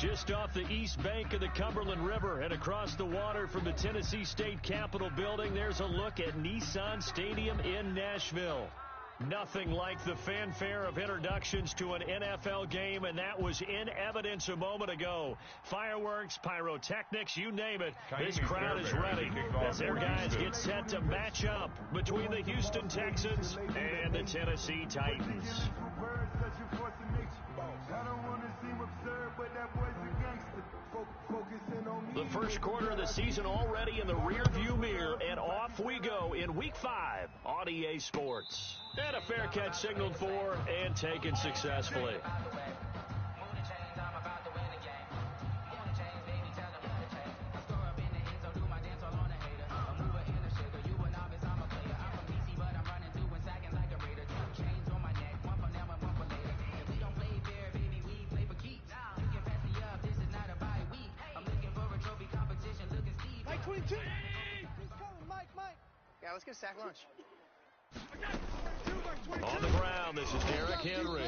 Just off the east bank of the Cumberland River and across the water from the Tennessee State Capitol building, there's a look at Nissan Stadium in Nashville. Nothing like the fanfare of introductions to an NFL game, and that was in evidence a moment ago. Fireworks, pyrotechnics, you name it. This crowd is ready as their guys get set to match up between the Houston Texans and the Tennessee Titans. The first quarter of the season already in the rearview mirror, and off we go in Week 5 on EA Sports. And a fair catch signaled for and taken successfully. Yeah, let's get a sack lunch. On the ground, this is Derrick Henry.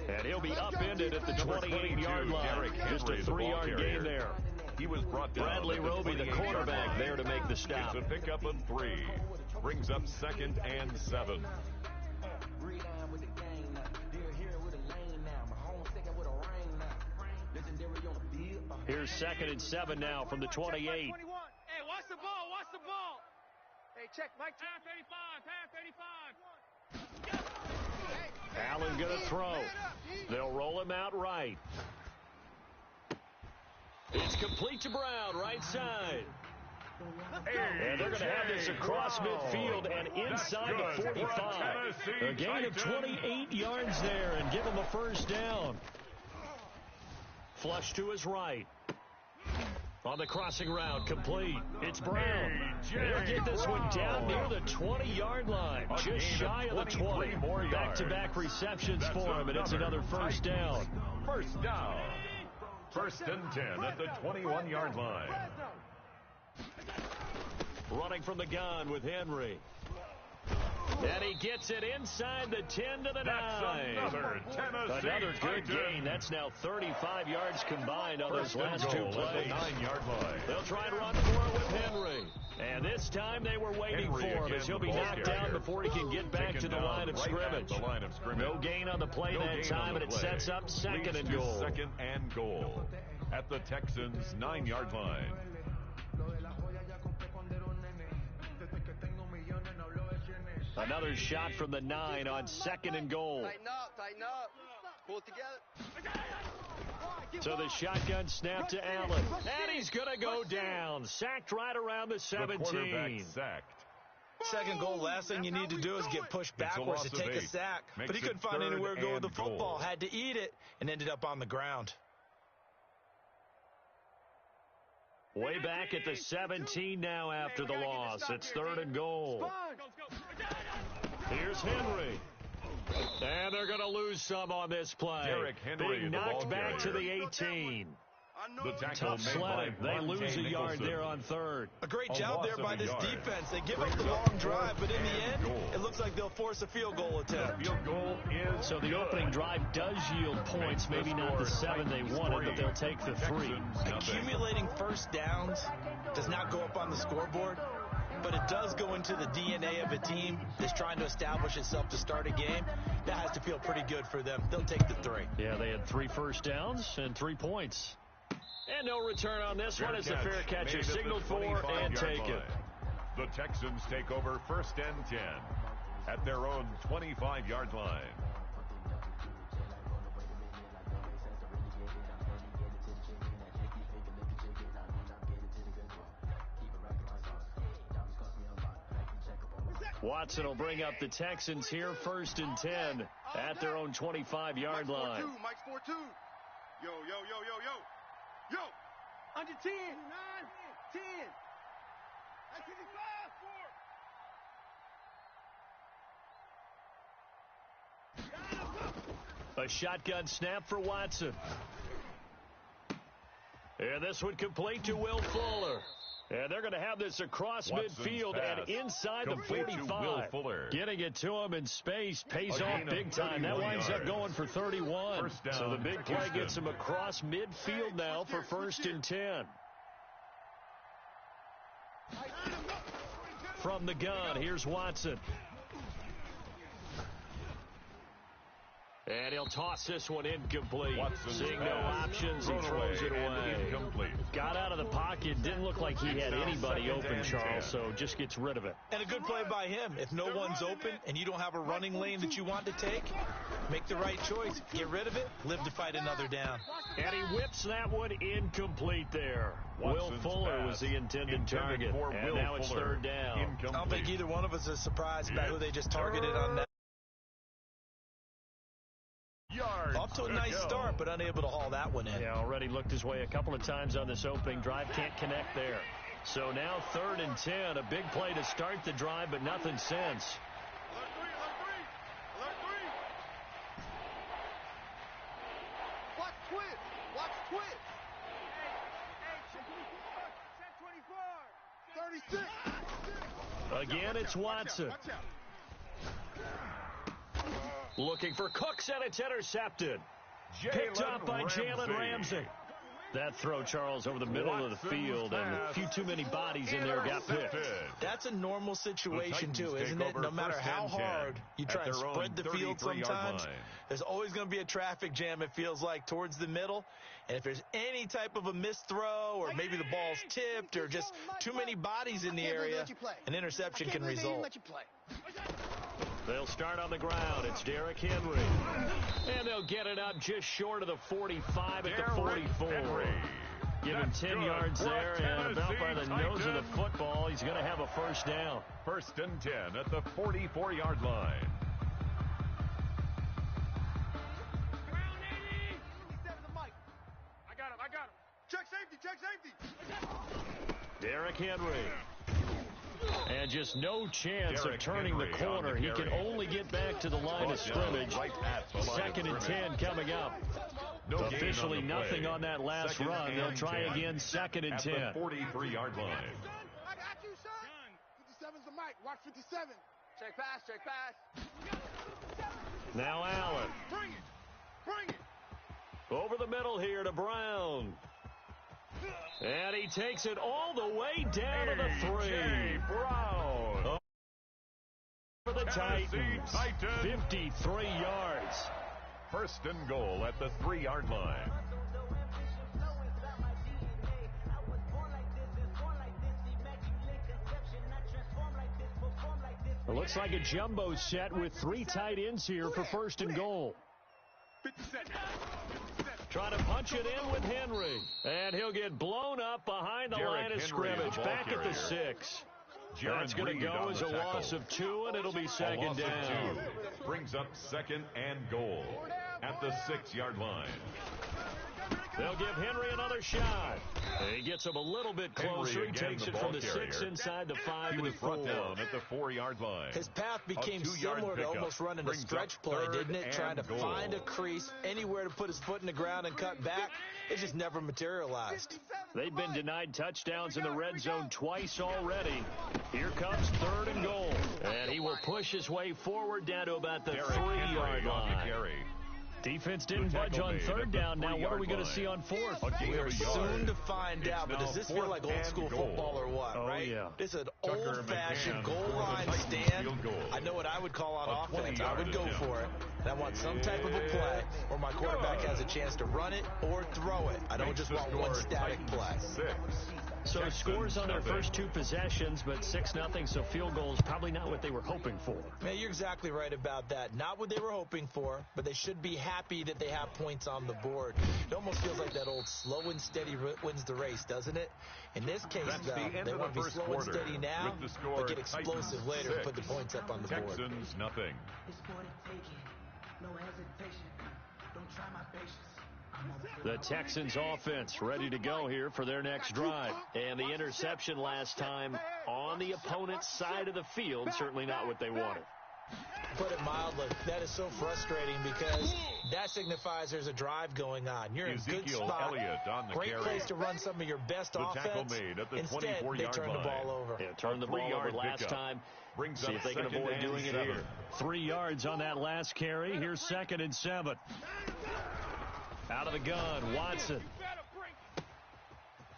And he'll be upended at the 28-yard line. Just a 3-yard gain there. He was brought down. Bradley Roby, the quarterback, there to make the stop. It's a pickup of 3. Brings up 2nd and 7. Here's 2nd and 7 now from the 28. Hey, watch the ball, watch the ball. Hey, check, Mike. Pass 35. Allen going to throw. They'll roll him out right. It's complete to Brown, right side. And they're going to have this across midfield and inside the 45. A gain of 28 yards there and give him a first down. Flush to his right. On the crossing route, complete. It's Brown. They'll get this one down near the 20-yard line. Just shy of the 20. Back-to-back receptions for him, and it's another first down. First down. 1st and 10 at the 21-yard line. Running from the gun with Henry. And he gets it inside the 10 to the 9. Another good gain. That's now 35 yards combined on those last 2 plays. 9-yard line. They'll try and run for it with Henry. And this time they were waiting for him as he'll be knocked down before he can get back to the line of scrimmage. No gain on the play that time, and it sets up 2nd and goal. 2nd and goal at the Texans' 9-yard line. Another shot from the 9 on 2nd and goal. Tighten up. Pull it together. So the shotgun snap to Allen. And he's going to go down. Sacked right around the 17. The quarterback sacked. 2nd goal, last thing you need to do is get pushed backwards to take a sack. But he couldn't find anywhere to go with the football. Had to eat it and ended up on the ground. Way back at the 17 now after the loss. It's 3rd and goal. Here's Henry. And they're going to lose some on this play. Derrick Henry, being knocked back to the 18. Tough sledding. They lose a yard there on 3rd. A great job there by this defense. They give up the long drive, but in the end, it looks like they'll force a field goal attempt. Field goal is so the opening drive does yield points. Maybe not the 7 they wanted, but they'll take the 3. Accumulating first downs does not go up on the scoreboard, but it does go into the DNA of a team that's trying to establish itself to start a game. That has to feel pretty good for them. They'll take the 3. Yeah, they had 3 first downs and 3 points. And no return on this one. It's a fair catch. Signaled for and taken. The Texans take over 1st and 10 at their own 25-yard line. Watson will bring up the Texans here 1st and 10 at their own 25-yard line. Mike's 4-2. Yo. Under 10. 9, 10. 4. A shotgun snap for Watson. And this one complete to Will Fuller. And they're going to have this across Watson's midfield pass. and inside the Complete to Will 45. Fuller. Getting it to him in space pays A off gain of big time. That 31 winds up yards. going for 31. First down, So the big play Houston. gets him across midfield now for 1st and 10. From the gun, here's Watson. And he'll toss this one incomplete. Watson's Seeing no pass. options, he Thrown throws it and away. incomplete. Got out of the pocket. Didn't look like he had anybody Second open, and Charles, 10. so just gets rid of it. And a good play by him. If no one's open and you don't have a running lane that you want to take, make the right choice. Get rid of it. Live to fight another down. And he whips that one incomplete there. Will Watson's Fuller pass was the intended target. for And Will now it's Fuller. 3rd down. Incomplete. I don't think either one of us is surprised by who they just targeted on that. Yards Off to a nice start, but unable to haul that one in. Yeah, already looked his way a couple of times on this opening drive. Can't connect there. So now 3rd and 10. A big play to start the drive, but nothing since. Watch twist. Watch twist. 36. Again, it's Watson. Watch out. Looking for Cooks, and it's intercepted. Picked up by Jalen Ramsey. That throw, Charles, over the middle of the field, and a few too many bodies in there got picked. That's a normal situation, too, isn't it? No matter how hard you try and spread the field sometimes, there's always going to be a traffic jam, it feels like, towards the middle. And if there's any type of a missed throw or maybe the ball's tipped or just too many bodies in the area, an interception can result. They'll start on the ground. It's Derrick Henry. And they'll get it up just short of the 45 at the 44. Give him 10 yards there, and about by the nose of the football, he's going to have a 1st down. 1st and 10 at the 44-yard line. I got him. Check safety. Derrick Henry. And just no chance Derrick of turning Henry the corner. He can only get back to the line of scrimmage. Right at the line 2nd and 10 coming up. Officially nothing on that last run. They'll try again 2nd and 10. At the 43-yard line. I got you, son. 57's the mic. Watch 57. Check pass. Now Allen. Bring it. Over the middle here to Brown. And he takes it all the way down to the 3. Brown. For the Titans. 53 yards. 1st and goal at the 3-yard line. It looks like a jumbo set with 3 tight ends here for 1st and goal. 57. Trying to punch it in with Henry. And he'll get blown up behind the line of scrimmage. Back at the 6. That's going to go as a loss of 2, and it'll be 2nd down. Brings up 2nd and goal at the 6-yard line. They'll give Henry another shot. And he gets him a little bit closer. He takes it from the 6 inside the 5 to the 4. Down at the 4-yard line. His path became similar to almost running a stretch play, didn't it? Trying to find a crease, anywhere to put his foot in the ground and cut back. It just never materialized. They've been denied touchdowns in the red zone twice already. Here comes 3rd and goal. And he will push his way forward down to about the 3-yard line. Defense didn't budge on 3rd down. Now what are we going to see on 4th? We're soon to find out, but does this feel like old school football or what, right? Yeah. This is an old-fashioned goal line stand. I know what I would call on offense. I would go for it. And I want some type of a play where my quarterback has a chance to run it or throw it. I don't just want one static play. So scores on their first 2 possessions, but 6-0, so field goals probably not what they were hoping for. Man, you're exactly right about that. Not what they were hoping for, but they should be happy that they have points on the board. It almost feels like that old slow and steady wins the race, doesn't it? In this case, they want to be slow and steady now, but get explosive later and put the points up on the board. Texans nothing. No hesitation. Don't try my patience. The Texans offense ready to go here for their next drive. And the interception last time on the opponent's side of the field, certainly not what they wanted. put it mildly. That is so frustrating because that signifies there's a drive going on. You're in a good spot. On the Great carry. place to run some of your best offense. Made at the Instead, they turn the ball over. Yeah, turned the ball over last time. See if they can avoid doing it here. 3 yards on that last carry. Here's 2nd and 7. Out of the gun, Watson.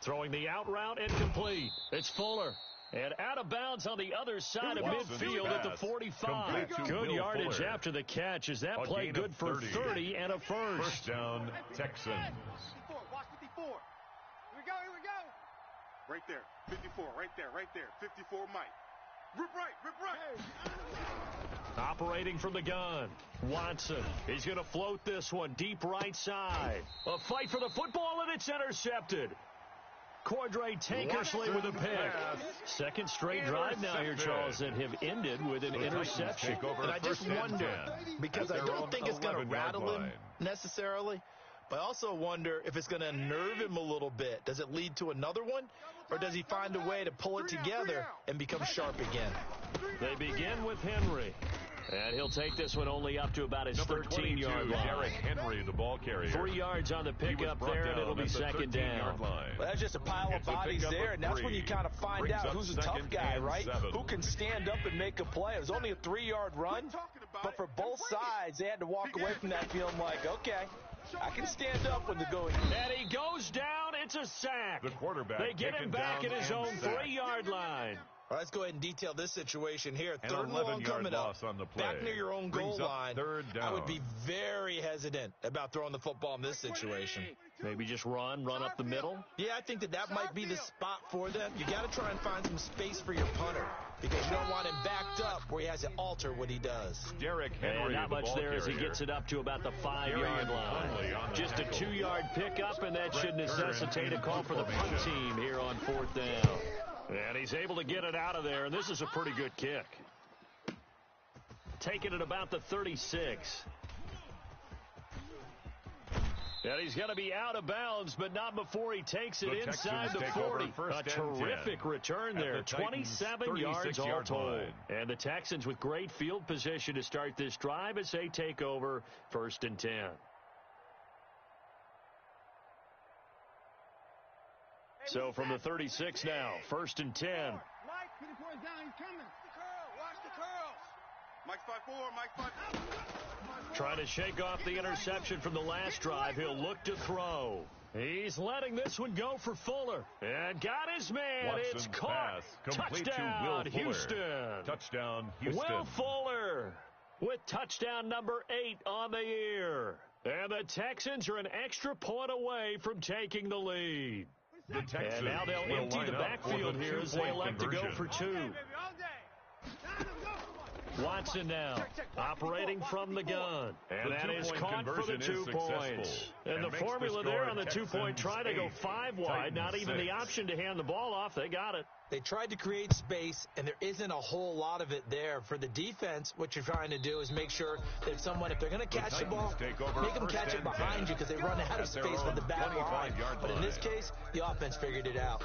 Throwing the out route incomplete. It's Fuller. And out of bounds on the other side of midfield at the 45. Good yardage after the catch. Is that play good for 30 and a first? First down, Texans. 54, watch 54. Here we go, here we go. Right there, 54, right there. 54, Mike. Rip right. Operating from the gun. Watson. He's going to float this one deep right side. A fight for the football, and it's intercepted. Cordray Tankersley with a pick. Second straight drive now here, Charles, that have ended with an interception. And I just wonder, because I don't think it's going to rattle him necessarily, but I also wonder if it's going to unnerve him a little bit. Does it lead to another one, or does he find a way to pull it together and become sharp again? They begin with Henry. And he'll take this one only up to about his 13-yard line. Derrick Henry, the ball carrier. 3 yards on the pickup there, and it'll be second down. Well, that's just a pile of bodies there, and that's when you kind of find out who's a tough guy, right? Who can stand up and make a play. It was only a 3-yard run, but for both sides, they had to walk away from that feeling like, okay, I can stand up when the going. And he goes down. It's a sack. The quarterback. They get him back at his own 3-yard line. All right, let's go ahead and detail this situation here. Third and long coming up. On the play. Back near your own goal line. Third down. I would be very hesitant about throwing the football in this situation. Maybe just run up the middle? Yeah, I think that might be the spot for them. You got to try and find some space for your punter because you don't want him backed up where he has to alter what he does. Derrick Henry, and not much there as he gets it up to about the 5-yard line. Just a 2-yard pickup, and that should necessitate a call for the punt team here on 4th down. And he's able to get it out of there, and this is a pretty good kick. Taking it about the 36. And he's going to be out of bounds, but not before he takes it inside the 40. A terrific return there. 27 yards all told. And the Texans with great field position to start this drive as they take over 1st and 10. So from the 36 now, 1st and 10. Mike, keep the boys down. He's coming. Watch the curls. Mike's 5-4. Trying to shake off the interception from the last drive. He'll look to throw. He's letting this one go for Fuller. And got his man. Watson's it's caught. Touchdown, Houston. Touchdown, Houston. Will Fuller with touchdown number 8 on the year. And the Texans are an extra point away from taking the lead. And now they'll empty the backfield here as they elect to go for 2. Watson now operating from the gun. And that is caught for the 2 points. And the formula there on the 2-point try to go 5 wide. Not even the option to hand the ball off. They got it. They tried to create space, and there isn't a whole lot of it there. For the defense, what you're trying to do is make sure that if they're going to catch the ball, make them catch it behind you because they run out of space with the back line. But in this case, the offense figured it out.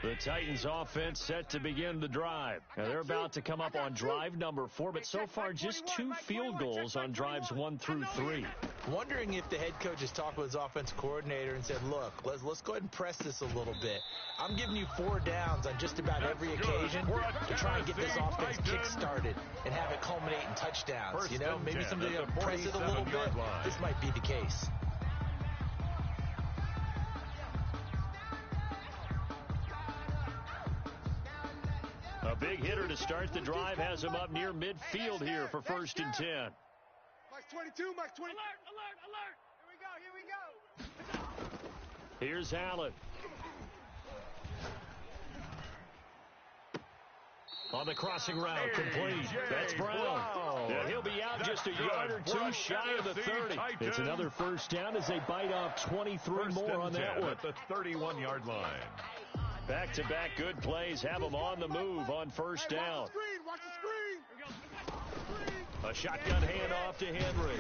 The Titans offense set to begin the drive. Now they're about to come up on drive number 4, but so far just 2 field goals on drives 1 through 3. Wondering if the head coach has talked with his offense coordinator and said, look, let's go ahead and press this a little bit. I'm giving you 4 downs on just about every occasion to try and get this offense kick-started and have it culminate in touchdowns. You know, maybe somebody will press it a little bit. This might be the case. A big hitter to start the drive has him up near midfield here for 1st and 10. Mike 22, Mike 20. Alert. Here we go. Here's Allen. On the crossing route, complete. That's Brown. And he'll be out just a yard or 2 shy of the 30. It's another first down as they bite off 23 more on that one. At the 31-yard line. Back-to-back good plays have them on the move on 1st down. Watch the screen. A shotgun handoff to Henry.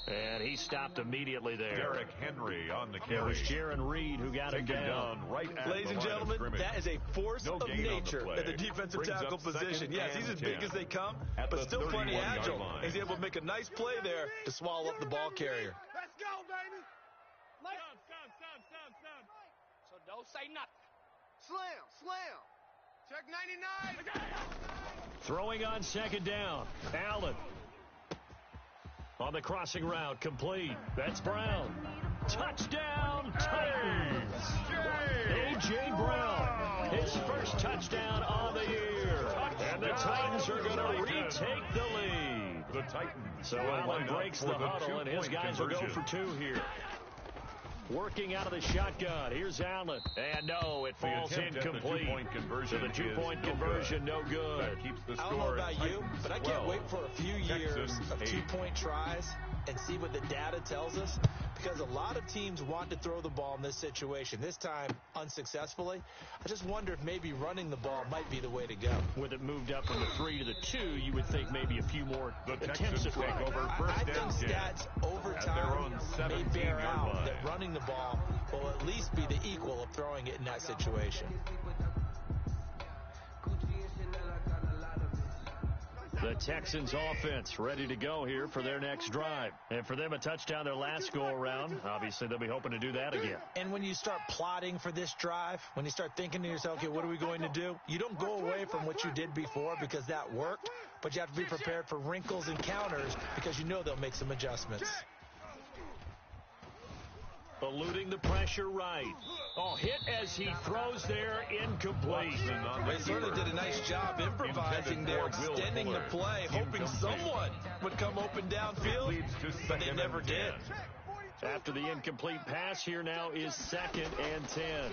And he stopped immediately there. Derrick Henry on the carry. It was Jaron Reed who got him down. Right at Ladies and gentlemen, that is a force of nature at the defensive tackle position. Yes, he's as big as they come, but still plenty agile. He's able to make a nice play there to swallow up the ball carrier. Let's go, baby. Slam. So don't say nothing. Slam. Check 99. Throwing on second down. Allen. On the crossing route, complete. That's Brown. Touchdown, Titans. A.J. Brown, his first touchdown on the year. And the Titans are going to retake the lead. The Titans. So Allen breaks the huddle, and his guys will go for two here. Working out of the shotgun. Here's Allen. And no, it falls incomplete. So the two-point conversion, no good. I don't know about you, but I can't wait for a few years of two-point tries and see what the data tells us, because a lot of teams want to throw the ball in this situation. This time, unsuccessfully. I just wonder if maybe running the ball might be the way to go. With it moved up from the 3 to the 2, you would think maybe a few more attempts at running. I think stats over time may bear out that running the ball will at least be the equal of throwing it in that situation. The Texans offense ready to go here for their next drive. And for them, a touchdown their last go-around. Obviously, they'll be hoping to do that again. And when you start plotting for this drive, when you start thinking to yourself, okay, what are we going to do? You don't go away from what you did before because that worked, but you have to be prepared for wrinkles and counters because you know they'll make some adjustments. Eluding the pressure right. Oh, hit as he throws there, incomplete. They certainly did a nice job improvising there, extending the play, hoping someone would come open downfield, but they never did. After the incomplete pass, here now is 2nd and 10.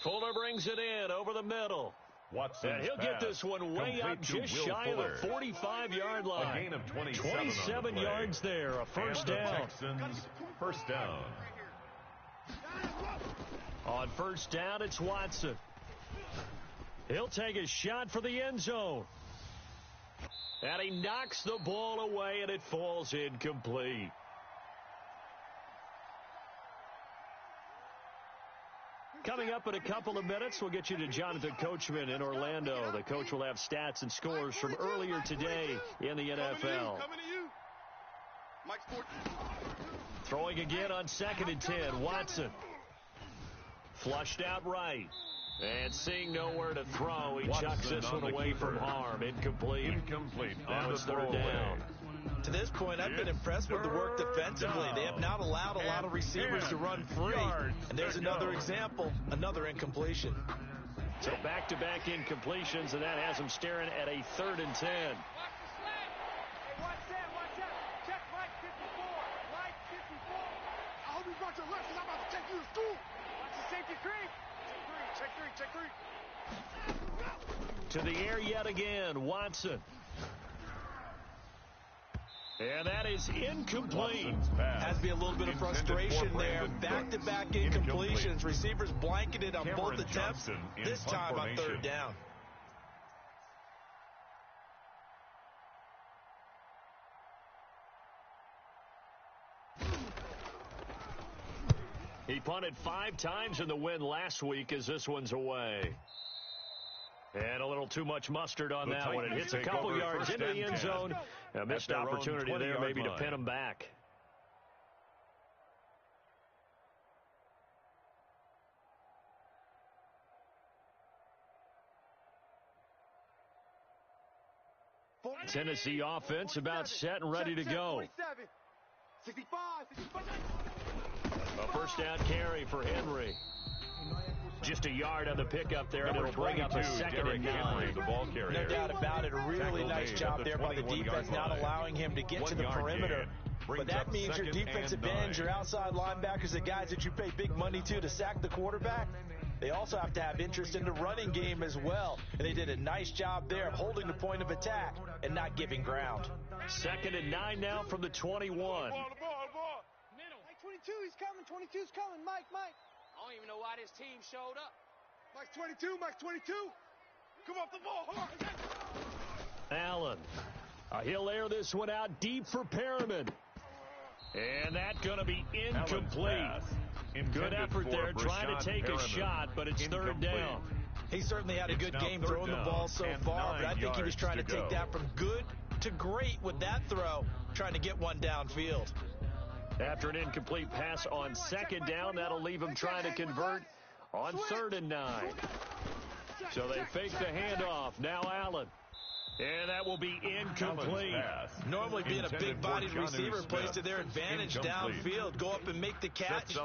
Fuller brings it in over the middle. And he'll get this one way up just shy of the 45-yard line. A gain of 27 yards there, a first down. Texans, first down. On first down, it's Watson. He'll take a shot for the end zone. And he knocks the ball away, and it falls incomplete. Coming up in a couple of minutes, we'll get you to Jonathan Coachman in Orlando. The coach will have stats and scores from earlier today in the NFL. Throwing again on 2nd and 10. Watson. Flushed out right. And seeing nowhere to throw, he chucks this one away from harm. Incomplete. Now it's 3rd down. To this point, I've been impressed with the work defensively. They have not allowed a lot of receivers to run free. And there's another example, another incompletion. So back-to-back incompletions, and that has them staring at a 3rd and 10. Watch that. Check Mike 54. Mike 54. I hope you brought your lunch because I'm about to take you to school. Watch the safety creep. Check three. To the air yet again, Watson. And that is incomplete. Has to be a little bit of frustration there. Back-to-back incompletions. Receivers blanketed on both attempts. This time on 3rd down. He punted 5 times in the win last week as this one's away. And a little too much mustard on that one. It hits a couple yards into the end zone. A missed opportunity there maybe to pin him back. Tennessee offense about set and ready to go. 65. A first down carry for Henry. Just a yard on the pickup there, and it'll bring up a 2nd and 9. The ball carrier. No doubt about it. A really nice job there by the defense, not allowing him to get to the perimeter. But that means your defensive ends, your outside linebackers, the guys that you pay big money to sack the quarterback, they also have to have interest in the running game as well. And they did a nice job there of holding the point of attack and not giving ground. 2nd and 9 now from the 21. The ball. Middle. Mike 22, he's coming. 22's coming. Mike. I don't even know why this team showed up. Mike 22. Come off the ball hard. Allen. He'll air this one out deep for Perriman. And that's going to be incomplete. Good effort there trying to take a shot, but it's third down. He certainly had a good game throwing the ball so far, but I think he was trying to take that from good to great with that throw, trying to get one downfield. After an incomplete pass on second down, that'll leave him trying to convert on 3rd and 9. So they fake the handoff. Now Allen. And that will be incomplete. Normally being a big-bodied receiver plays to their advantage downfield. Go up and make the catch,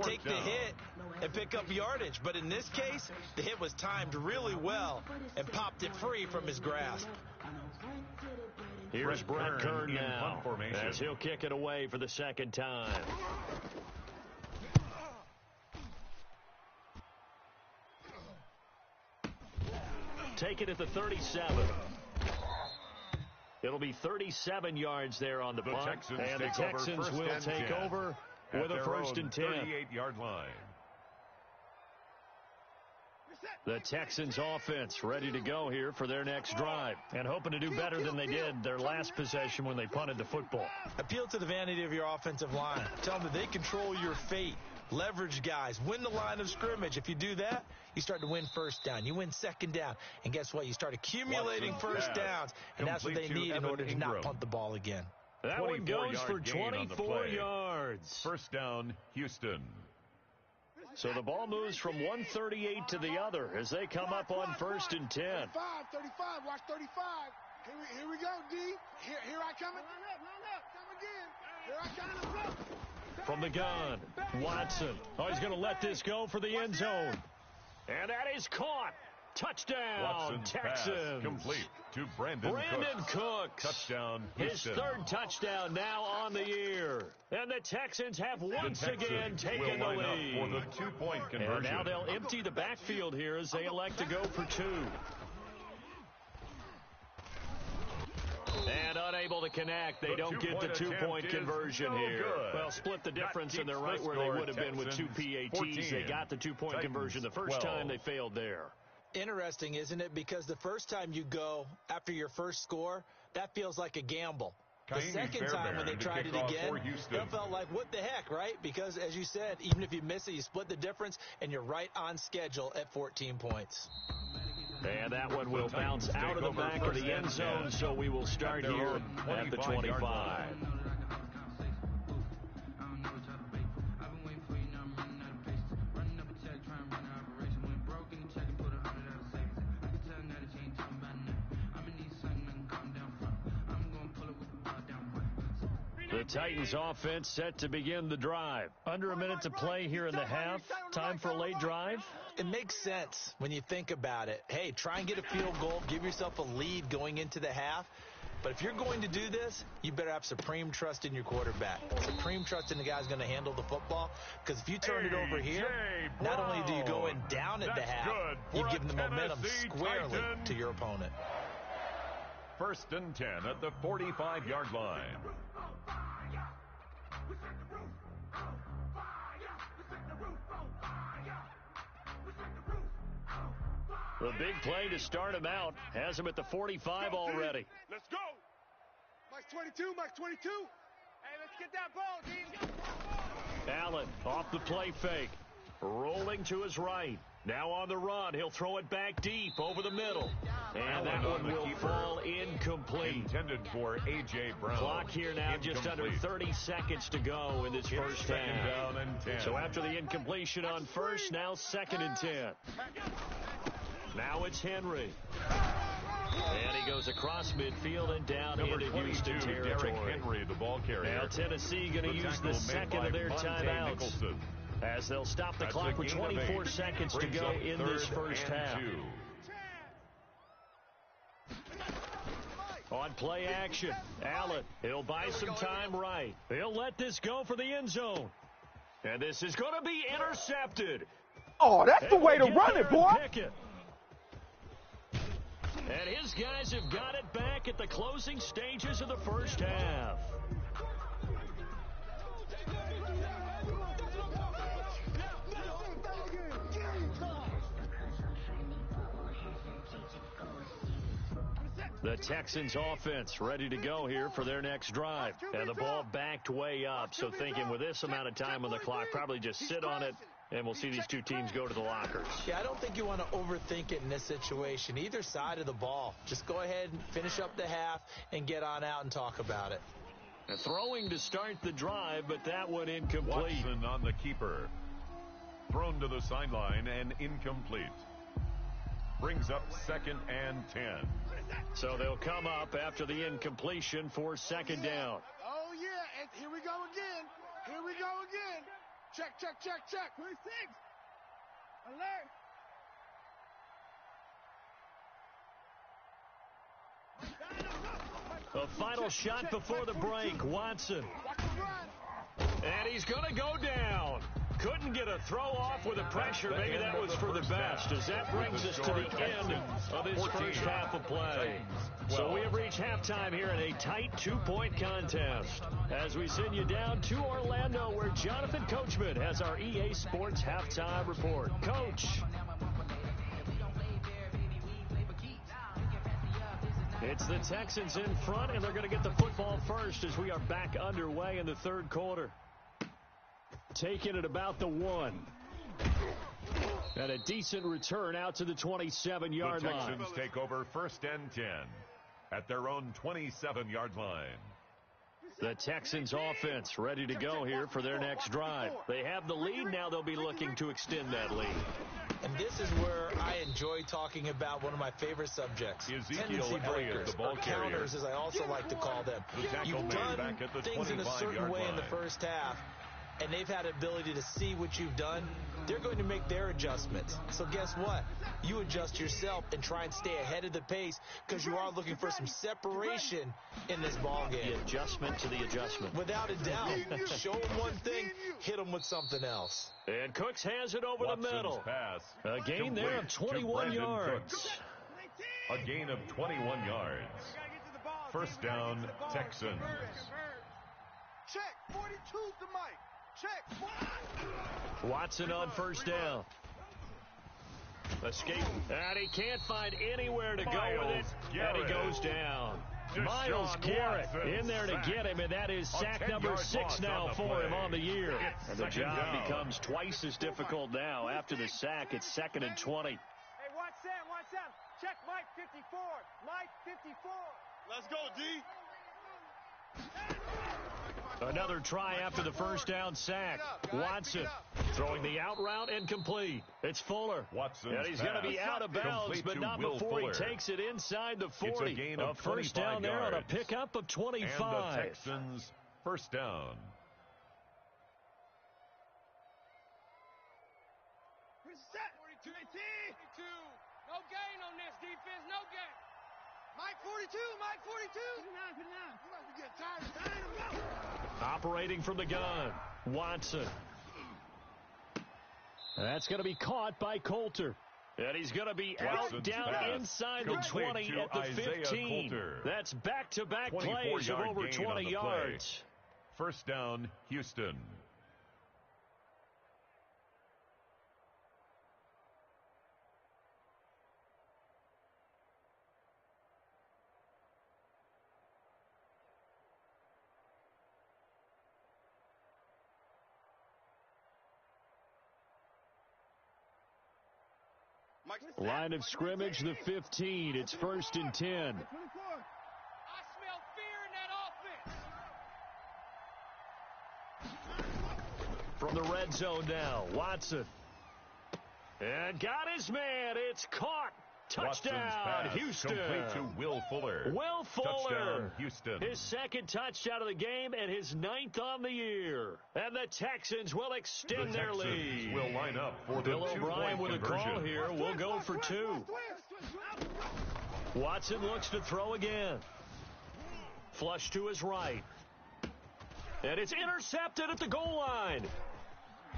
take the hit, and pick up yardage. But in this case, the hit was timed really well and popped it free from his grasp. Here's Brett Kern now as he'll kick it away for the second time. Take it at the 37. It'll be 37 yards there on the punt, and the Texans will take over with a 1st and 10. 38-yard line. The Texans offense ready to go here for their next drive and hoping to do better than they did their last possession when they punted the football. Appeal to the vanity of your offensive line. Tell them that they control your fate. Leverage guys. Win the line of scrimmage. If you do that, you start to win 1st down. You win 2nd down. And guess what? You start accumulating 1st downs. And that's what they need in order to not punt the ball again. That one goes for 24 yards. 1st down, Houston. So the ball moves from 138 to the other as they come up on 1st and 10. 35, watch 35. Here we go, D. Here I come. Come again. Here I come. From the gun, Watson. Oh, he's going to let this go for the end zone. And that is caught. Touchdown, Watson's Texans. Pass complete to Brandon Cooks. Touchdown, His Houston. 3rd touchdown now on the year. And the Texans have once again taken the lead. For the 2-point conversion. And now they'll empty the backfield here as they elect to go for 2. And unable to connect. They don't get the 2-point conversion here. Well, split the difference, and they're right where they would have been with 2 PATs. 14. They got the 2-point conversion the first time. They failed there. Interesting, isn't it? Because the first time you go after your first score, that feels like a gamble. The second time when they tried it again, it felt like, what the heck, right? Because, as you said, even if you miss it, you split the difference, and you're right on schedule at 14 points. And that one will bounce out of the back of the end zone, so we will start here at the 25. The Titans offense set to begin the drive. Under a minute to play here in the half. Time for a late drive. It makes sense when you think about it. Hey, try and get a field goal. Give yourself a lead going into the half. But if you're going to do this, you better have supreme trust in your quarterback. Supreme trust in the guy who's going to handle the football. Because if you turn it over here, not only do you go in down at the half, you give the momentum squarely to your opponent. 1st and 10 at the 45-yard line. The big play to start him out has him at the 45 already. Let's go. Mike's 22, Mike's 22. Hey, let's get that ball, D. Allen off the play fake. Rolling to his right. Now on the run. He'll throw it back deep over the middle. And that one will fall incomplete. Intended for A.J. Brown. Clock here now, just under 30 seconds to go in this first half. Down and 10. So after the incompletion on first, now 2nd and 10. Now it's Henry. And he goes across midfield and down into Houston territory. Henry, the ball carrier. Now Tennessee going to use the second of their timeouts as they'll stop the clock with 24 seconds to go in this first half. On play action, Allen, he'll buy some time right. He'll let this go for the end zone. And this is going to be intercepted. Oh, that's the way to run it, boy. And his guys have got it back at the closing stages of the first half. The Texans offense ready to go here for their next drive. And the ball backed way up, so thinking with this amount of time on the clock, probably just sit on it, and we'll see these two teams go to the lockers. Yeah, I don't think you want to overthink it in this situation. Either side of the ball. Just go ahead and finish up the half and get on out and talk about it. And throwing to start the drive, but that one incomplete. Watson on the keeper. Thrown to the sideline and incomplete. Brings up 2nd and 10. So they'll come up after the incompletion for 2nd down. Oh, yeah. And here we go again. Here we go again. Check, check, check, check. 26. Alert. The final shot before the break. Watson. And he's going to go down. Couldn't get a throw off with the pressure. Maybe that was for the best, as that brings us to the end of this first half of play. So we have reached halftime here in a tight 2-point contest as we send you down to Orlando, where Jonathan Coachman has our EA Sports halftime report. Coach. It's the Texans in front, and they're going to get the football first as we are back underway in the third quarter. Taking it about the 1. And a decent return out to the 27-yard line. The Texans take over 1st and 10 at their own 27-yard line. The Texans offense ready to go here for their next drive. They have the lead. Now they'll be looking to extend that lead. And this is where I enjoy talking about one of my favorite subjects. Tendency breakers, or counters, as I also like to call them. You've done things in a certain way in the first half, and they've had ability to see what you've done. They're going to make their adjustments. So guess what? You adjust yourself and try and stay ahead of the pace, because you are looking for some separation in this ball game. The adjustment to the adjustment. Without a doubt. Show them one thing, hit them with something else. And Cooks has it over Watson's the middle. Pass A gain there of 21 yards. A gain of 21 yards. 1st down, Texans. Check. 42 to Mike. Check. Watson on 1st down. Escape. And he can't find anywhere to go with it. And he goes down. Myles Garrett in there to get him, and that is sack number 6 now for him on the year. And the job becomes twice as difficult now. After the sack, it's 2nd and 20. Hey, watch Sam. Check Mike 54. Mike 54. Let's go, D. Another try after the 1st down sack. Watson throwing the out route incomplete. It's Fuller. Watson. And he's going to be out of bounds, but not before he takes it inside the 40. It's a gain of 1st down there on a pickup of 25. And the Texans 1st down. Set. 42. No gain on this defense, no gain. Mike 42. Mike 42. Put it down. You might be getting tired. Operating from the gun, Watson. That's going to be caught by Coulter. And he's going to be out down inside the 20 at the 15. That's back-to-back plays of over 20 yards. 1st down, Houston. Line of scrimmage, the 15. It's 1st and 10. I smell fear in that offense. From the red zone now, Watson. And got his man. It's caught. Touchdown, Houston. Complete to Will Fuller. Will Fuller. Touchdown, Houston. His 2nd touchdown of the game and his 9th on the year. And the Texans will extend their lead. Will line up for Bill the O'Brien with a call here. We'll go for 2. Watson looks to throw again. Flush to his right. And it's intercepted at the goal line.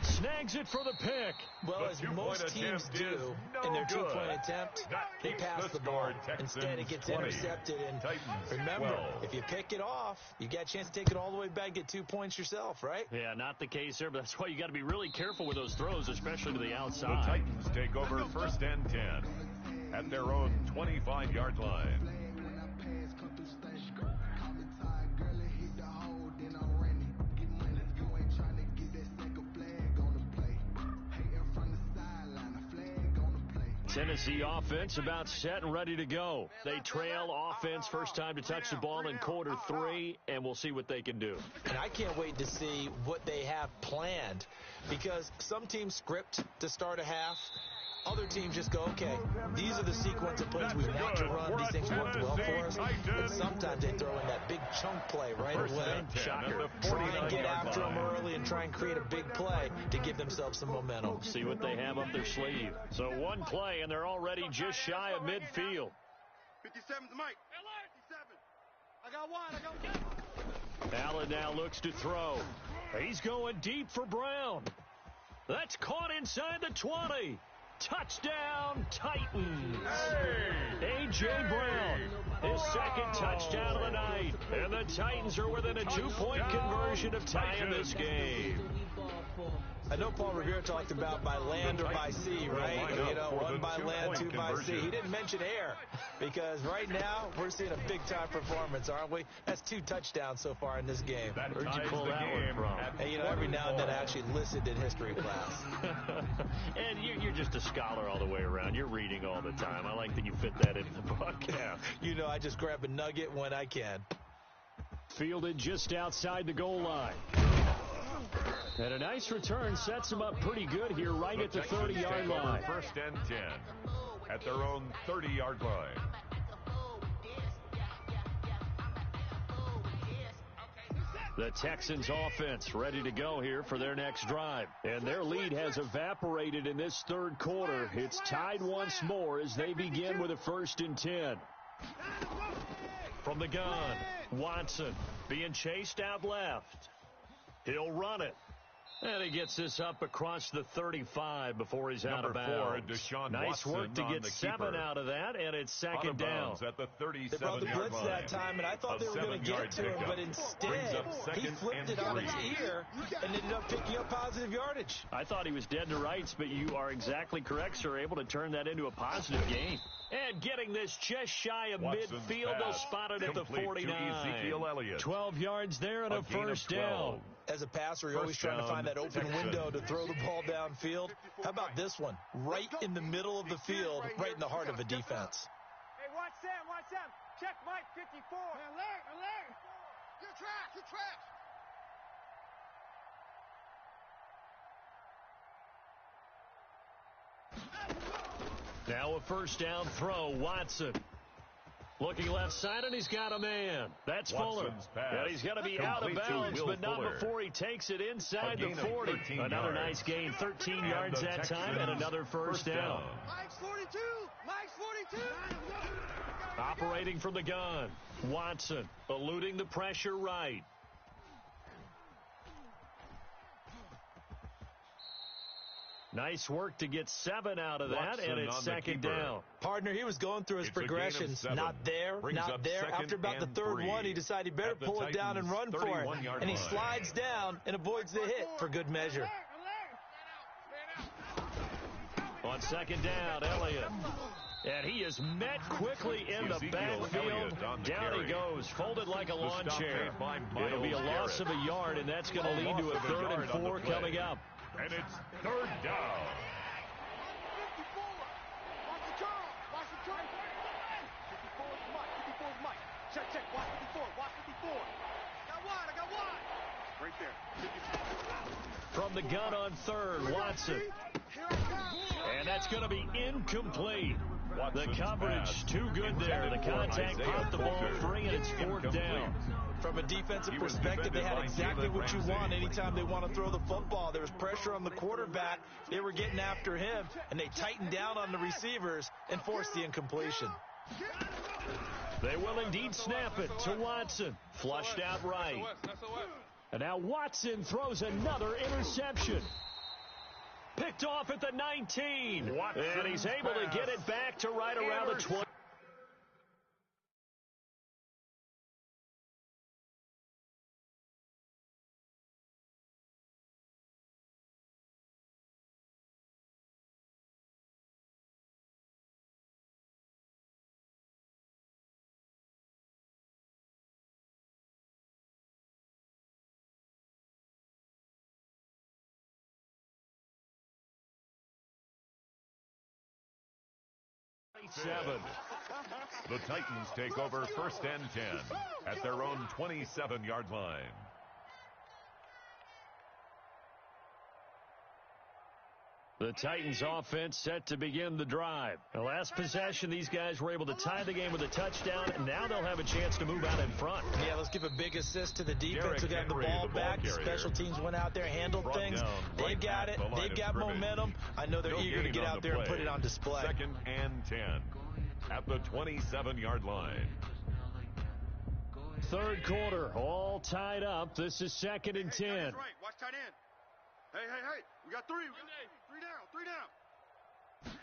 Snags it for the pick. Well, as most teams do in their two-point attempt, they pass the ball. Instead, it gets intercepted. And remember, if you pick it off, you got a chance to take it all the way back, get 2 points yourself, right? Yeah, not the case there, but that's why you got to be really careful with those throws, especially to the outside. The Titans take over 1st and 10 at their own 25-yard line. Tennessee offense about set and ready to go. They trail offense first time to touch the ball in quarter 3, and we'll see what they can do. And I can't wait to see what they have planned, because some teams script to start a half. Other teams just go, okay, these are the sequence of plays we want to run. These things worked well for us. But sometimes they throw in that big chunk play right away. Shocker. Try and get after them early and try and create a big play to give themselves some momentum. See what they have up their sleeve. So one play, and they're already just shy of midfield. 57's Mike. 57. I got one. Allen now looks to throw. He's going deep for Brown. That's caught inside the 20. Touchdown, Titans. A.J. Brown, his second touchdown of the night. And the Titans are within a 2-point conversion of tying this game. I know Paul Revere talked about by land or by sea, right? You know, one by land, two by sea. He didn't mention air, because right now we're seeing a big-time performance, aren't we? That's 2 touchdowns so far in this game. Where'd you pull that one from? Hey, you know, every now and then I actually listened in history class. And you're just a scholar all the way around. You're reading all the time. I like that you fit that in the book. Yeah. You know, I just grab a nugget when I can. Fielded just outside the goal line. And a nice return sets them up pretty good here right at the 30-yard line. First and 10 at their own 30-yard line. The Texans offense ready to go here for their next drive. And their lead has evaporated in this third quarter. It's tied once more as they begin with a 1st and 10. From the gun, Watson being chased out left. He'll run it. And he gets this up across the 35 before he's out of bounds. Nice work to get 7 out of that, and it's second down. At the They brought the blitz that time, and I thought they were going to get to him, but instead he flipped it on its ear and ended up picking up positive yardage. I thought he was dead to rights, but you are exactly correct, sir. Able to turn that into a positive gain. And getting this just shy of midfield, they'll spot it at the 49. 12 yards there and a first down. As a passer, you're always trying to find that open window to throw the ball downfield. How about this one? Right in the middle of the field, right in the heart of a defense. Hey, watch Sam. Check Mike, 54. Alert. Your trash. Now a first down throw, Watson. Looking left side, and he's got a man. That's Fuller. And he's going to be out of bounds, but not before he takes it inside the 40. Another nice gain, 13 yards that time, and another first down. Mike's 42. Operating from the gun, Watson eluding the pressure right. Nice work to get 7 out of that, and it's second down. Partner, he was going through his progressions. Not there. After about the third one, he decided he better pull it down and run for it. And he slides down and avoids the hit for good measure. On second down, Elliott. And he is met quickly in the backfield. Down he goes, folded like a lawn chair. It'll be a loss of a yard, and that's going to lead to a 3rd and 4 coming up. And it's 3rd down. 54. Watch the curl. 54 is Mike. Check. Watch 54. I got one. Right there. From the gun on 3rd, Watson. And that's going to be incomplete. The coverage too good there. The contact popped the ball free, and it's 4th down. From a defensive perspective, they had exactly what you want anytime they want to throw the football. There was pressure on the quarterback. They were getting after him, and they tightened down on the receivers and forced the incompletion. They will indeed snap it to Watson. Flushed out right. And now Watson throws another interception. Picked off at the 19. And he's able to get it back to right around the 20. 7. The Titans take over 1st and 10 at their own 27-yard line. The Titans offense set to begin the drive. The last possession, these guys were able to tie the game with a touchdown, and now they'll have a chance to move out in front. Yeah, let's give a big assist to the defense who got the ball back. The special teams went out there, handled things. They got it. They've got momentum. I know they're eager to get out there and put it on display. 2nd and 10 at the 27-yard line. 3rd quarter, all tied up. This is 2nd and 10. Right. Watch tight end. Hey. We got 3. Three down.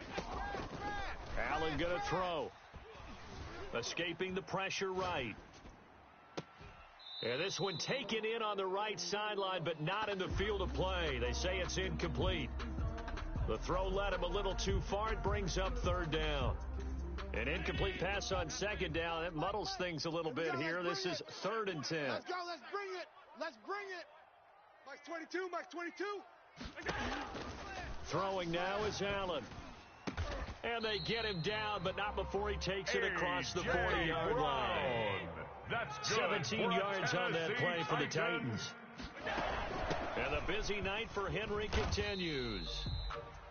Allen going to throw. Escaping the pressure right. And this one taken in on the right sideline, but not in the field of play. They say it's incomplete. The throw led him a little too far. It brings up 3rd down. An incomplete pass on 2nd down. That muddles things a little bit here. This is 3rd and 10. Let's go. Let's bring it. Mike 22. Throwing now is Allen. And they get him down, but not before he takes it across the 40-yard line. That's 17 yards on that play for the Titans. And the busy night for Henry continues.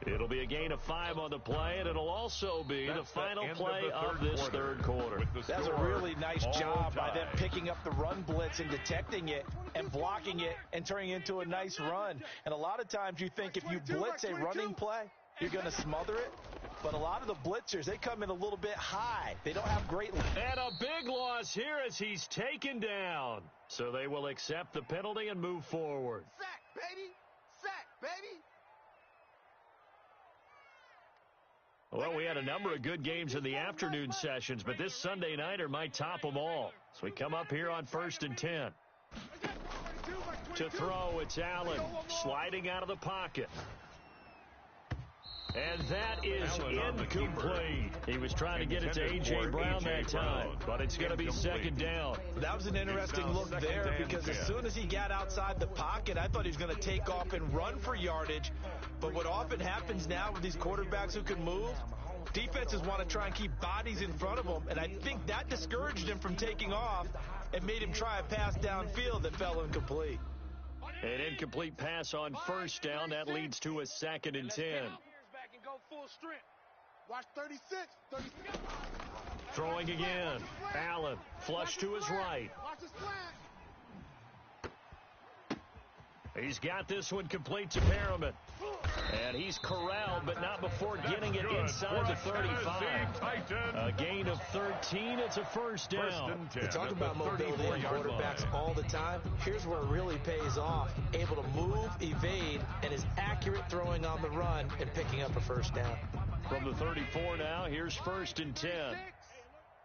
It'll be a gain of 5 on the play, and it'll also be the final play of this 3rd quarter. That's a really nice job by them picking up the run blitz and detecting it and blocking it and turning it into a nice run. And a lot of times you think if you blitz a running play, you're going to smother it. But a lot of the blitzers, they come in a little bit high. They don't have great... And a big loss here as he's taken down. So they will accept the penalty and move forward. Sack, baby. Well, we had a number of good games in the afternoon sessions, but this Sunday nighter might top them all. So we come up here on 1st and 10. To throw, it's Allen sliding out of the pocket. And that is incomplete. He was trying to get it to A.J. Brown that time, but it's going to be 2nd down. That was an interesting look there because as soon as he got outside the pocket, I thought he was going to take off and run for yardage. But what often happens now with these quarterbacks who can move, defenses want to try and keep bodies in front of them, and I think that discouraged him from taking off and made him try a pass downfield that fell incomplete. An incomplete pass on 1st down. That leads to a 2nd and 10. Go full strength. Watch 36. Throwing again. Allen, flush to his right. Watch his flag. He's got this one complete to Perriman. And he's corralled, but not before getting it inside the 35. A gain of 13. It's a 1st down. We talk about mobility in quarterbacks all the time. Here's where it really pays off. Able to move, evade, and is accurate throwing on the run and picking up a 1st down. From the 34 now, here's 1st and 10.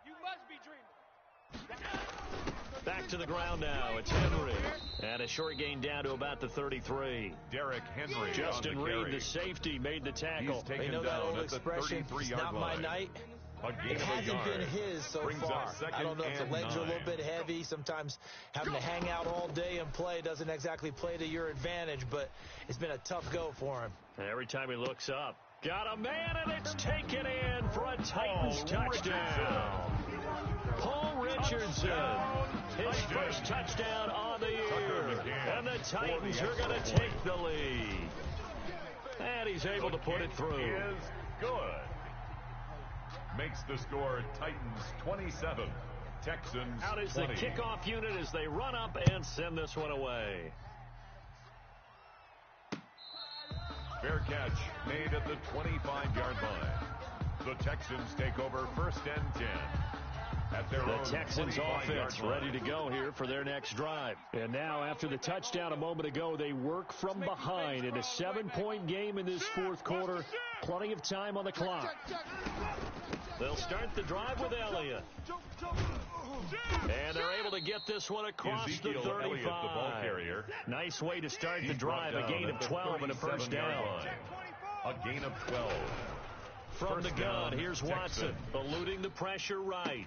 You must be dreaming. Back to the ground now. It's Henry. And a short gain down to about the 33. Derrick Henry. Justin Reed, the safety, made the tackle. They know that old expression, it's not my night. It hasn't been his so far. I don't know if the legs are a little bit heavy. Sometimes having to hang out all day and play doesn't exactly play to your advantage, but it's been a tough go for him. Every time he looks up, got a man, and it's taken in for a Titans touchdown. Paul Richardson, his first touchdown on the year, and the Titans are going to take the lead. And he's able to put it through. Is good. Makes the score Titans 27, Texans Out is 20. the kickoff unit as they run up and send this one away. Fair catch made at the 25-yard line. The Texans take over 1st and 10. The Texans offense ready to go here for their next drive. And now after the touchdown a moment ago, they work from behind in a 7-point game in this 4th quarter. Plenty of time on the clock. They'll start the drive with Elliott. And they're able to get this one across the 35. Elliott, the ball carrier. Nice way to start the drive. A gain of 12 and a 1st down. A gain of 12. From the gun, here's Watson, eluding the pressure right.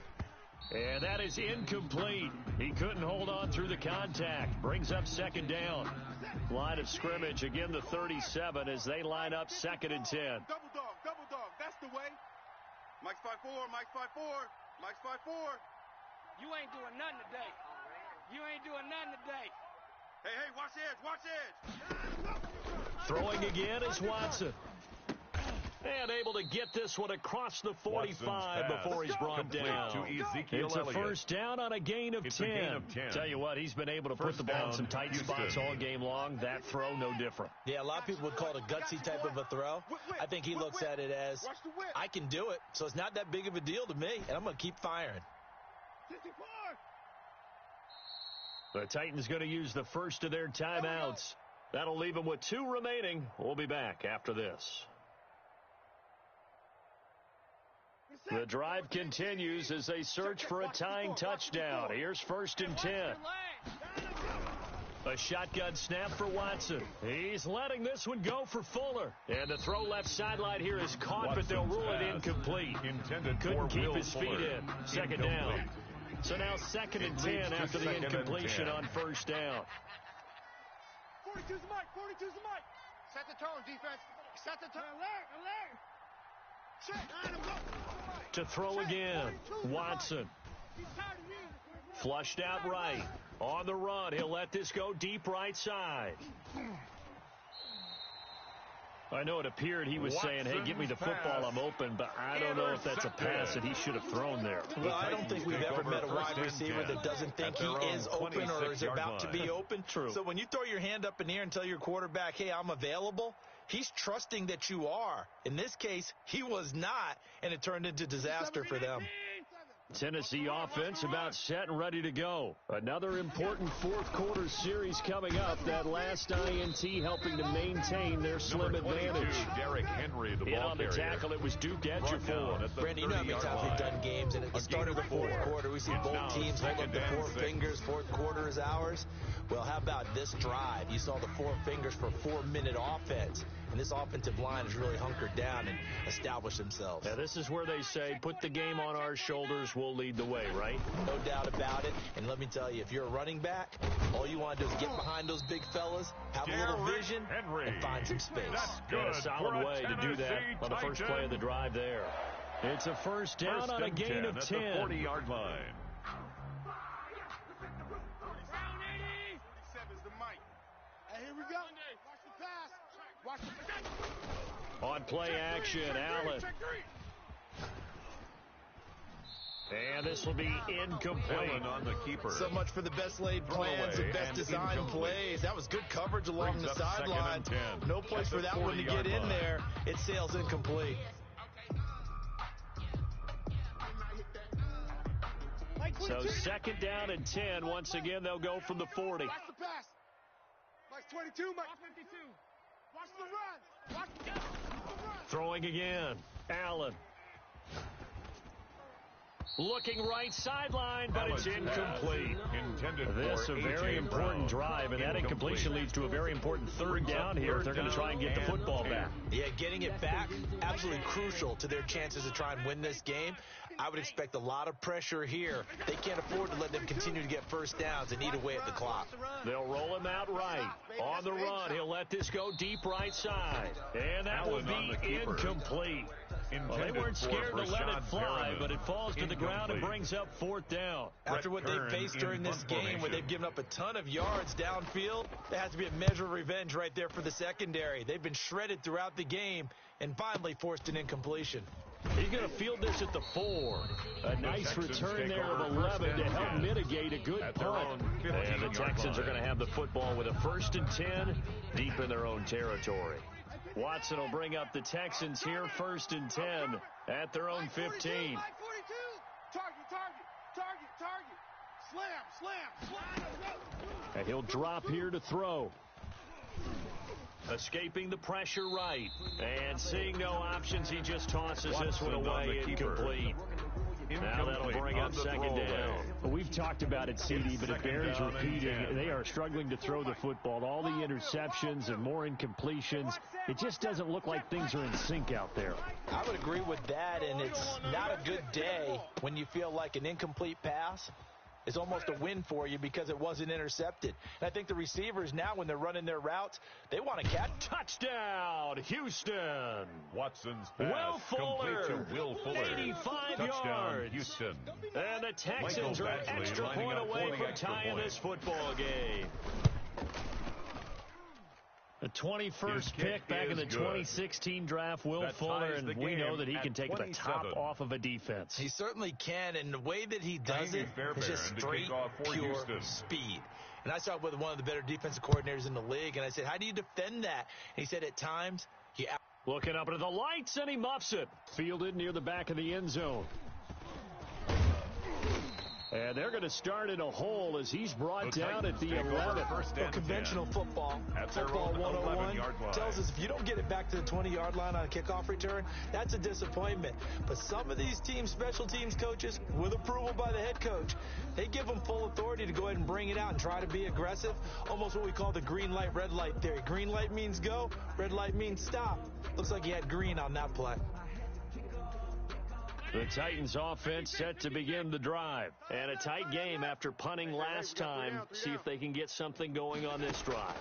And that is incomplete. He couldn't hold on through the contact. Brings up 2nd down. Line of scrimmage, again the 37 as they line up 2nd and 10. Double dog. That's the way. Mike's 5'4", Mike's 5'4", Mike's 5'4". You ain't doing nothing today. You ain't doing nothing today. Hey, watch the edge, watch the edge. Throwing again is Watson. And able to get this one across the 45 before he's brought down. It's a first down on a gain of 10. Tell you what, he's been able to put the ball in some tight spots all game long. That throw, no different. Yeah, a lot of people would call it a gutsy type of a throw. I think he looks at it as, I can do it, so it's not that big of a deal to me, and I'm going to keep firing. The Titans going to use the first of their timeouts. That'll leave them with 2 remaining. We'll be back after this. The drive continues as they search for a tying touchdown. Here's 1st and 10. A shotgun snap for Watson. He's letting this one go for Fuller. And the throw left sideline here is caught, but they'll rule it incomplete. Couldn't keep his feet in. Second down. So now 2nd and 10 after the incompletion on first down. 42's the mic, 42's the mic. Set the tone, defense. Set the tone. Alert. To throw again, Watson. Flushed out right. On the run, he'll let this go deep right side. I know it appeared he was saying, hey, give me the football, I'm open, but I don't know if that's a pass that he should have thrown there. Well, I don't think we've ever met a wide receiver that doesn't think he is open or is about to be open. True. So when you throw your hand up in the air and tell your quarterback, hey, I'm available, he's trusting that you are. In this case, he was not, and it turned into disaster for them. Tennessee offense about set and ready to go. Another important fourth quarter series coming up. That last INT helping to maintain their slim advantage. Derrick Henry, the in ball on the carrier. tackle, it was Duke Ejiofor. Brandon, you know how many times we've done games, and at the start of the fourth quarter, we see both teams hold up the 4 fingers, fourth quarter is ours. Well, how about this drive? You saw the 4 fingers for 4-minute offense. And this offensive line has really hunkered down and established themselves. Now, this is where they say, put the game on our shoulders, we'll lead the way, right? No doubt about it. And let me tell you, if you're a running back, all you want to do is get behind those big fellas, have a little vision, and find some space. And a solid way to do that on the first play of the drive there. It's a first down on a gain of 10. At the 40-yard line. Here we go. Watch the pass. Watch the On play action, Allen. And this will be incomplete. On the keeper. So much for the best laid plans and best design plays. That was good coverage along the sideline. No place for that one to get in there. It sails incomplete. So 2nd down and 10. Once again, they'll go from the 40. Watch the pass. Mike's 22, Mike 52. Watch the run. Watch the run. Throwing again. Allen. Looking right sideline, but it's incomplete. This a very important drive, and that incompletion leads to a very important 3rd down here if they're going to try and get the football back. Yeah, getting it back, absolutely crucial to their chances to try and win this game. I would expect a lot of pressure here. They can't afford to let them continue to get first downs and eat away at the clock. They'll roll him out right. On the run, he'll let this go deep right side. And that will be incomplete. Well, they weren't scared to let it fly, but it falls to the ground and brings up 4th down. After what they've faced during this game, where they've given up a ton of yards downfield, there has to be a measure of revenge right there for the secondary. They've been shredded throughout the game and finally forced an incompletion. He's going to field this at the 4. A nice return there of 11 to help mitigate a good punt. And the Texans are going to have the football with a 1st and 10 deep in their own territory. Watson will bring up the Texans here, 1st and 10 at their own 15. Mike 42. Target. Slam. And he'll drop here to throw. Escaping the pressure right. And seeing no options, he just tosses this one away, incomplete. Now that'll bring up 2nd down. Well, we've talked about it, CD, but it bears repeating. They are struggling to throw the football. All the interceptions and more incompletions. It just doesn't look like things are in sync out there. I would agree with that, and it's not a good day when you feel like an incomplete pass is almost a win for you because it wasn't intercepted. And I think the receivers now, when they're running their routes, they want to catch. Touchdown, Houston. Watson's pass complete to Will Fuller. 85 Touchdown, yards. Houston. And the Texans are an extra point away from tying this football game. The 21st pick back in the 2016 draft, Will Fuller, and we know that he can take the top off of a defense. He certainly can, and the way that he does it is just straight, pure speed. And I saw with one of the better defensive coordinators in the league, and I said, how do you defend that? And he said, at times, you... Looking up into the lights, and he muffs it. Fielded near the back of the end zone. And they're going to start in a hole as he's brought down at the 11. Well, conventional football 101 tells us if you don't get it back to the 20-yard line on a kickoff return, that's a disappointment. But some of these teams, special teams coaches, with approval by the head coach, they give them full authority to go ahead and bring it out and try to be aggressive, almost what we call the green light, red light theory. Green light means go, red light means stop. Looks like he had green on that play. The Titans offense set to begin the drive. And a tight game after punting last time. See if they can get something going on this drive.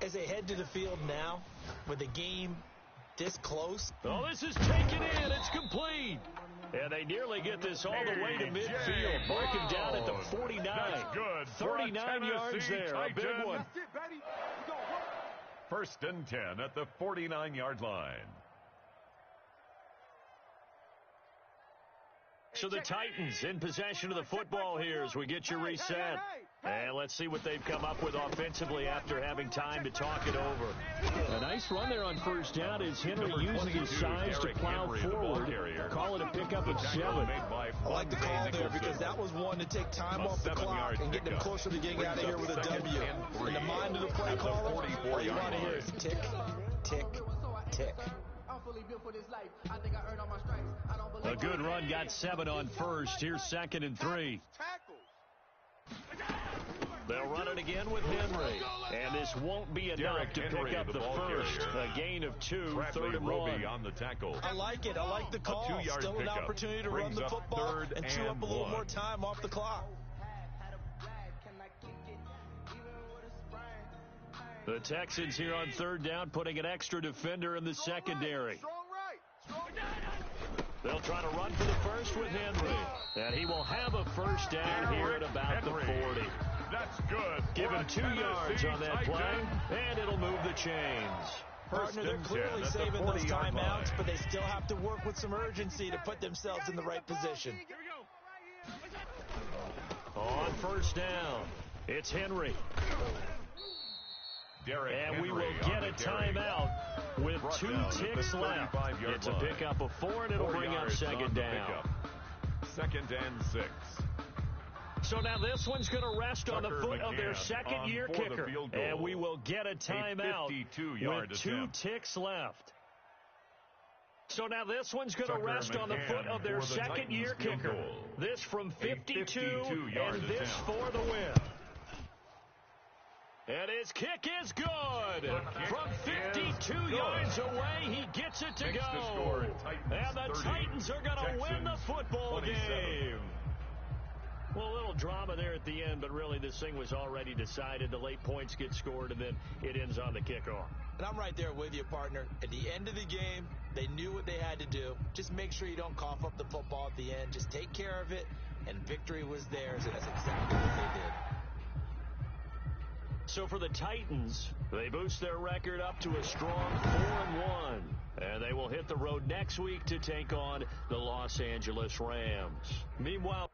As they head to the field now, with the game this close. Oh, this is taken in. It's complete. And they nearly get this all the way to midfield. Marking down at the 49. That's good. 39 yards there. A big one. First and 10 at the 49-yard line. So the Titans in possession of the football here as we get you reset. And let's see what they've come up with offensively after having time to talk it over. A nice run there on first down as Henry uses his size to plow forward. Call it a pickup of 7. I like the call there because that was one to take time off the clock and get them closer to getting out of here with a W. In the mind of the play caller, all you want to hear is tick, tick, tick. A good run got 7 on first. Here's 2nd and 3. They'll run it again with Henry. And this won't be enough to pick up the first. A gain of 2, 3rd and 1. On the tackle. I like it. I like the call. Still an opportunity to run the football and chew up a little more time off the clock. The Texans here on 3rd down, putting an extra defender in the secondary. They'll try to run for the first with Henry. And he will have a first down here at about the 40. That's good. Give him 2 yards on that play, and it'll move the chains. Partner, they're clearly saving those timeouts, but they still have to work with some urgency to put themselves in the right position. On first down, it's Henry. And we will get a timeout with 2 ticks left. It's a pickup of 4, and it'll bring up 2nd down. 2nd and 6. So now this one's going to rest on the foot of their second-year kicker. And we will get a timeout with 2 ticks left. So now this one's going to rest on the foot of their second-year kicker. This from 52, and this for the win. And his kick is good. From 52 yards away, he gets it to go. And the Titans are going to win the football game. Well, a little drama there at the end, but really this thing was already decided. The late points get scored, and then it ends on the kickoff. And I'm right there with you, partner. At the end of the game, they knew what they had to do. Just make sure you don't cough up the football at the end. Just take care of it, and victory was theirs, and that's exactly what they did. So for the Titans, they boost their record up to a strong 4-1. And they will hit the road next week to take on the Los Angeles Rams. Meanwhile...